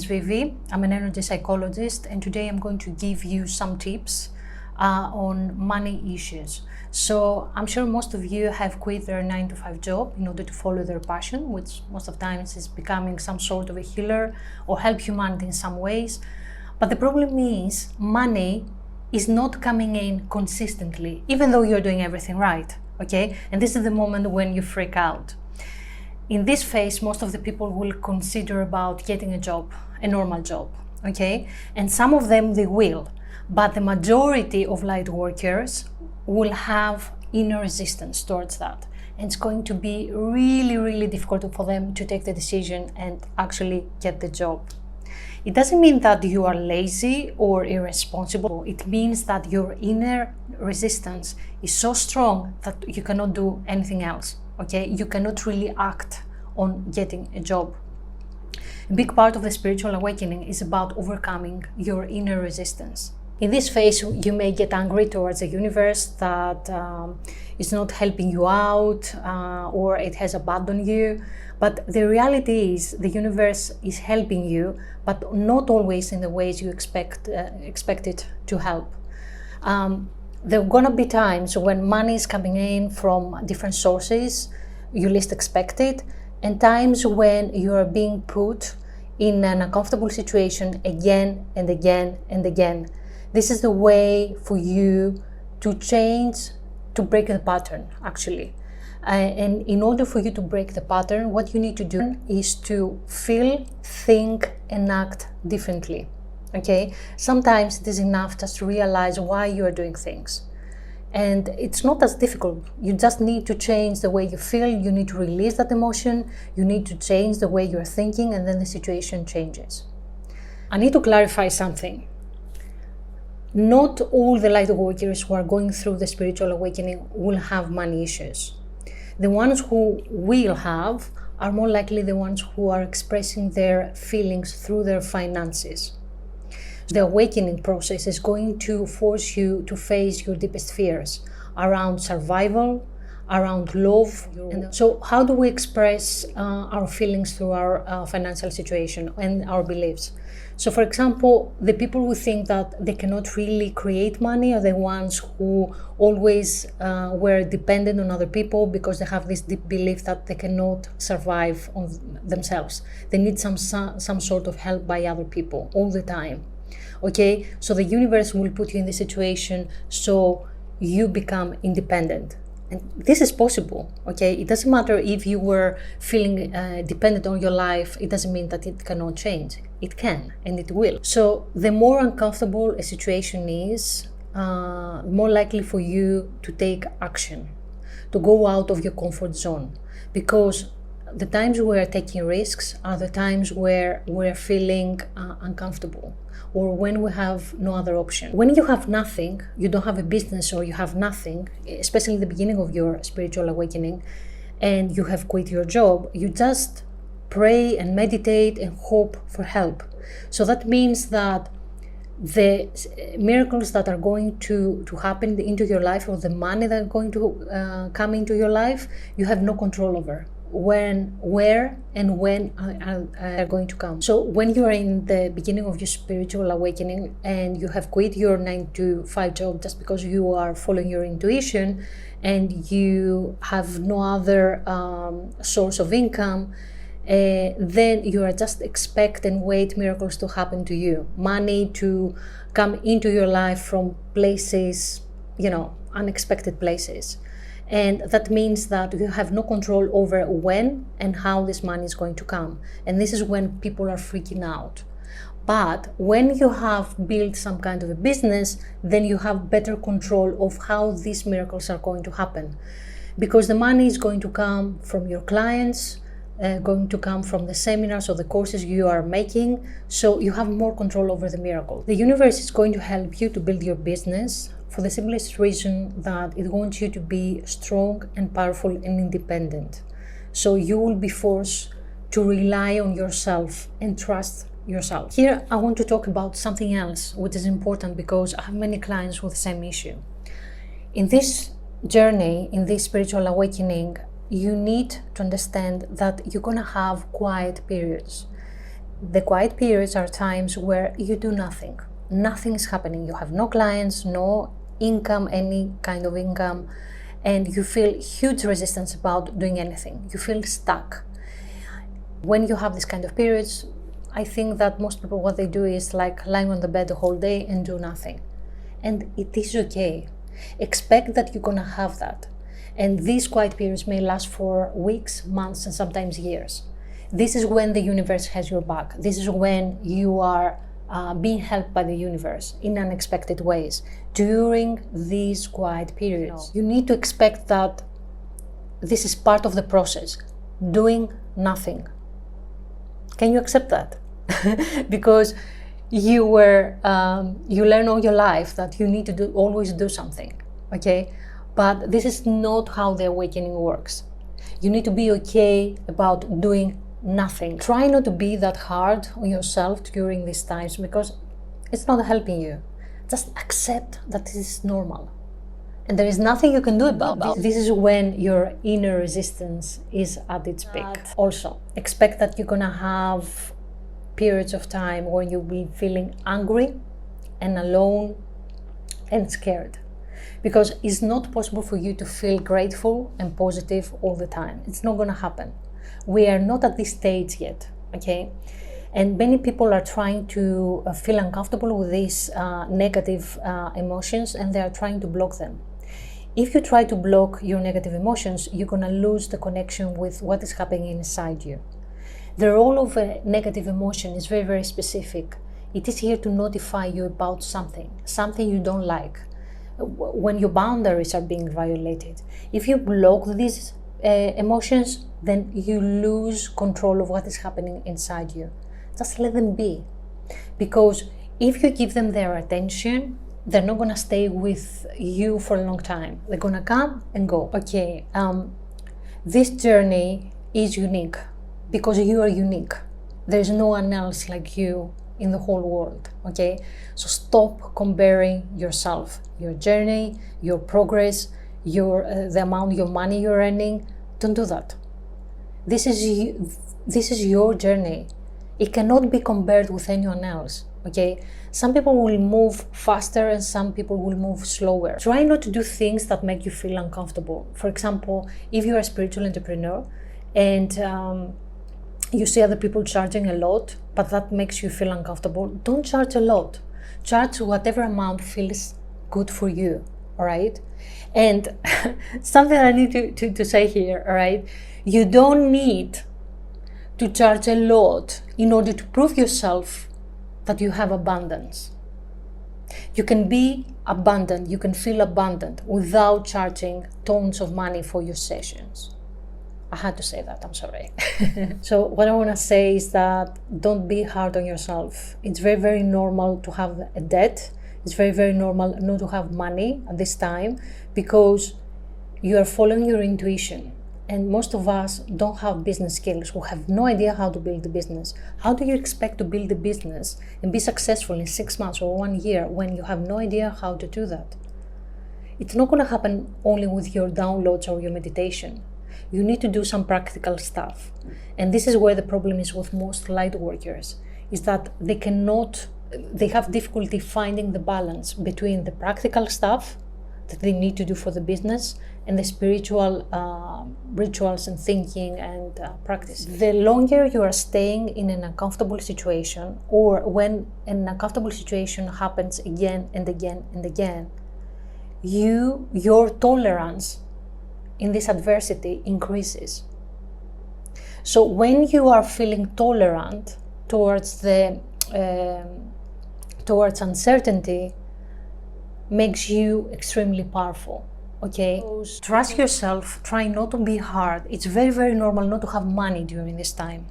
Vivi. I'm an energy psychologist, and today I'm going to give you some tips on money issues. So I'm sure most of you have quit their 9-to-5 job in order to follow their passion, which most of the times is becoming some sort of a healer or help humanity in some ways. But the problem is money is not coming in consistently, even though you're doing everything right, okay? And this is the moment when you freak out. In this phase, most of the people will consider about getting a job, a normal job, okay? And some of them, they will. But the majority of light workers will have inner resistance towards that. And it's going to be really, really difficult for them to take the decision and actually get the job. It doesn't mean that you are lazy or irresponsible. It means that your inner resistance is so strong that you cannot do anything else, okay? You cannot really act on getting a job. A big part of the spiritual awakening is about overcoming your inner resistance. In this phase, you may get angry towards the universe that it's not helping you out or it has abandoned you. But the reality is the universe is helping you, but not always in the ways you expect it to help. There are gonna be times when money is coming in from different sources you least expect it, and times when you are being put in an uncomfortable situation again and again and again. This is the way for you to change, to break the pattern, actually. And in order for you to break the pattern, what you need to do is to feel, think, and act differently, okay? Sometimes it is enough just to realize why you are doing things. And it's not as difficult. You just need to change the way you feel, you need to release that emotion, you need to change the way you're thinking, and then the situation changes. I need to clarify something. Not all the light workers who are going through the spiritual awakening will have money issues. The ones who will have are more likely the ones who are expressing their feelings through their finances. The awakening process is going to force you to face your deepest fears around survival, around love. And so how do we express our feelings through our financial situation and our beliefs? So for example, the people who think that they cannot really create money are the ones who always were dependent on other people because they have this deep belief that they cannot survive on themselves. They need some sort of help by other people all the time. Okay, so the universe will put you in this situation so you become independent. And this is possible, okay? It doesn't matter if you were feeling dependent on your life, it doesn't mean that it cannot change. It can, and it will. So the more uncomfortable a situation is, more likely for you to take action, to go out of your comfort zone. Because the times we are taking risks are the times where we're feeling uncomfortable, or when we have no other option. When you have nothing, you don't have a business or you have nothing, especially in the beginning of your spiritual awakening, and you have quit your job, you just pray and meditate and hope for help. So that means that the miracles that are going to happen into your life, or the money that are going to come into your life, you have no control over. Where and when are going to come. So when you are in the beginning of your spiritual awakening and you have quit your 9-to-5 job just because you are following your intuition and you have no other source of income, then you are just expect and wait miracles to happen to you. Money to come into your life from places, unexpected places. And that means that you have no control over when and how this money is going to come. And this is when people are freaking out. But when you have built some kind of a business, then you have better control of how these miracles are going to happen. Because the money is going to come from your clients, going to come from the seminars or the courses you are making. So you have more control over the miracle. The universe is going to help you to build your business for the simplest reason that it wants you to be strong and powerful and independent. So you will be forced to rely on yourself and trust yourself. Here I want to talk about something else which is important because I have many clients with the same issue. In this journey, in this spiritual awakening, you need to understand that you're gonna have quiet periods. The quiet periods are times where you do nothing. Nothing is happening. You have no clients, no income, any kind of income, and you feel huge resistance about doing anything. You feel stuck. When you have this kind of periods, I think that most people, what they do is like lying on the bed the whole day and do nothing. And it is okay. Expect that you're gonna have that. And these quiet periods may last for weeks, months, and sometimes years. This is when the universe has your back. This is when you are being helped by the universe in unexpected ways during these quiet periods. You need to expect that this is part of the process, doing nothing. Can you accept that? Because you learn all your life that you need to always do something, okay? But this is not how the awakening works. You need to be okay about doing nothing. Try not to be that hard on yourself during these times because it's not helping you. Just accept that this is normal. And there is nothing you can do about it. This is when your inner resistance is at its peak. Also, expect that you're gonna have periods of time where you'll be feeling angry and alone and scared. Because it's not possible for you to feel grateful and positive all the time. It's not gonna happen. We are not at this stage yet, okay? And many people are trying to feel uncomfortable with these negative emotions, and they are trying to block them. If you try to block your negative emotions, you're gonna lose the connection with what is happening inside you. The role of a negative emotion is very, very specific. It is here to notify you about something you don't like, when your boundaries are being violated. If you block these emotions, then you lose control of what is happening inside you. Just let them be. Because if you give them their attention, they're not gonna stay with you for a long time. They're gonna come and go. Okay, this journey is unique because you are unique. There's no one else like you in the whole world, okay? So stop comparing yourself, your journey, your progress, the amount of money you're earning. Don't do that. This is your journey. It cannot be compared with anyone else, okay? Some people will move faster and some people will move slower. Try not to do things that make you feel uncomfortable. For example, if you're a spiritual entrepreneur and you see other people charging a lot, but that makes you feel uncomfortable, don't charge a lot. Charge whatever amount feels good for you, all right? And something I need to say here, all right? You don't need to charge a lot in order to prove yourself that you have abundance. You can be abundant, you can feel abundant without charging tons of money for your sessions. I had to say that, I'm sorry. So what I want to say is that don't be hard on yourself. It's very, very normal to have a debt. It's very, very normal not to have money at this time because you are following your intuition. And most of us don't have business skills. We have no idea how to build a business. How do you expect to build a business and be successful in 6 months or 1 year when you have no idea how to do that? It's not going to happen only with your downloads or your meditation. You need to do some practical stuff. And this is where the problem is with most light workers, is that they have difficulty finding the balance between the practical stuff that they need to do for the business and the spiritual rituals and thinking and practice. The longer you are staying in an uncomfortable situation, or when an uncomfortable situation happens again and again and again, your tolerance in this adversity increases. So when you are feeling tolerant towards towards uncertainty, makes you extremely powerful, okay? Trust yourself, try not to be hard. It's very, very normal not to have money during this time.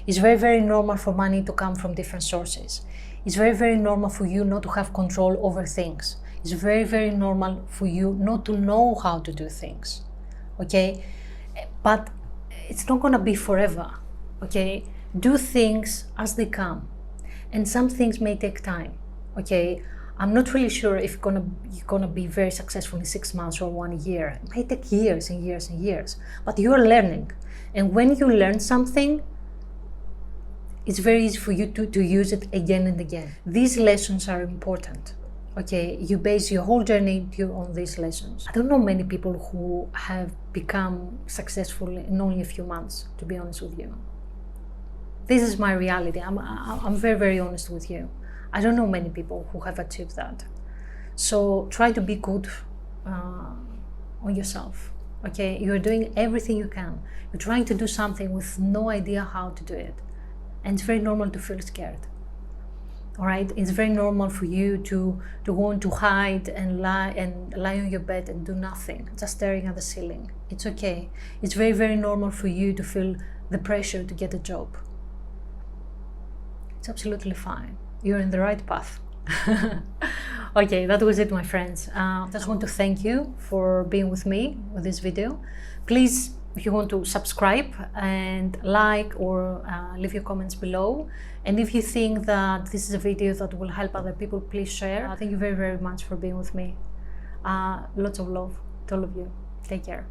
It's very, very normal for money to come from different sources. It's very, very normal for you not to have control over things. It's very, very normal for you not to know how to do things, okay? But it's not gonna be forever, okay? Do things as they come. And some things may take time, okay? I'm not really sure if you're gonna be very successful in 6 months or 1 year. It may take years and years and years, but you are learning. And when you learn something, it's very easy for you to use it again and again. These lessons are important. Okay, you base your whole journey on these lessons. I don't know many people who have become successful in only a few months, to be honest with you. This is my reality. I'm very, very honest with you. I don't know many people who have achieved that. So try to be good on yourself. Okay, you're doing everything you can. You're trying to do something with no idea how to do it. And it's very normal to feel scared. All right, it's very normal for you to want to hide and lie on your bed and do nothing, just staring at the ceiling. It's okay. It's very, very normal for you to feel the pressure to get a job. It's absolutely fine. You're in the right path. Okay, that was it, my friends. I just want to thank you for being with me with this video. Please, if you want to subscribe and like or leave your comments below. And if you think that this is a video that will help other people, please share. Thank you very, very much for being with me. Lots of love to all of you. Take care.